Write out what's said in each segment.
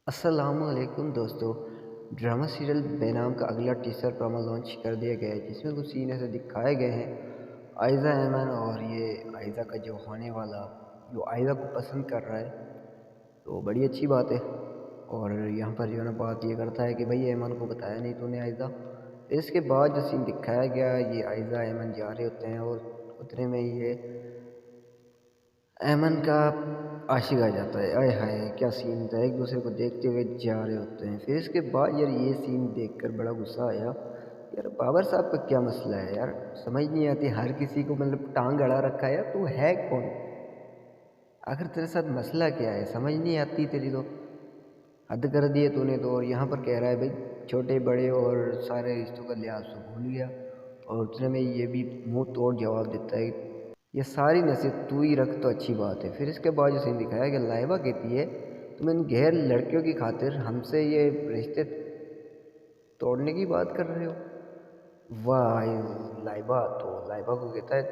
अस्सलाम वालेकुम दोस्तों। ड्रामा सीरियल बेनाम का अगला टीजर प्रोमो लॉन्च कर दिया गया है, जिसमें कुछ सीन ऐसे दिखाए गए हैं आयज़ा ऐमन और ये आयज़ा का जो होने वाला, जो आयज़ा को पसंद कर रहा है। तो बड़ी अच्छी बात है। और यहाँ पर जो है ना बात ये करता है कि भाई ऐमन को बताया नहीं तूने आयज़ा। फिर इसके बाद जो सीन दिखाया गया, ये आयज़ा ऐमन जा रहे होते हैं और उतने में ये ऐमन का आशिक आ जाता है। आय हाय क्या सीन था, एक दूसरे को देखते हुए जा रहे होते हैं। फिर इसके बाद यार ये सीन देखकर बड़ा गुस्सा आया। यार बाबर साहब का क्या मसला है यार, समझ नहीं आती। हर किसी को मतलब टांग अड़ा रखा है यार, तू है कौन? आखिर तेरे साथ मसला क्या है, समझ नहीं आती तेरी तो। हद कर दिए तूने तो। और यहाँ पर कह रहा है भाई छोटे बड़े और सारे रिश्तों का लिहाज तो भूल गया। और उतने में ये भी मुंह तोड़ जवाब देता है, ये सारी नसीहत तू ही रख तो अच्छी बात है। फिर इसके बाद जो सीन दिखाया कि लाइबा कहती है तुम इन गैर लड़कियों की खातिर हमसे ये रिश्ते तोड़ने की बात कर रहे हो। वाह लाइबा तो लाइबा को कहता है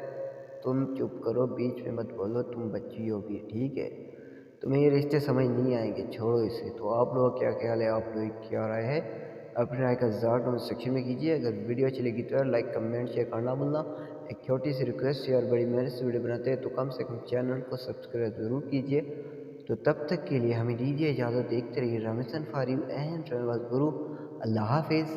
तुम चुप करो, बीच में मत बोलो, तुम बच्ची हो भी, ठीक है। तुम्हें ये रिश्ते समझ नहीं आएंगे, छोड़ो इसे। तो आप लोगों का क्या ख्याल है, आप लोग क्या राय है? अपनी राय का इज़हार कमेंट सेक्शन में कीजिए। अगर वीडियो अच्छी लगी तो लाइक कमेंट शेयर करना भूलना। एक छोटी सी रिक्वेस्ट है, और बड़ी मेहनत से वीडियो बनाते हैं तो कम से कम चैनल को सब्सक्राइब ज़रूर कीजिए। तो तब तक के लिए हमें दीजिए इजाज़त। देखते रहिए रामेसन फॉर यू एंड गुरु। अल्लाह हाफिज़।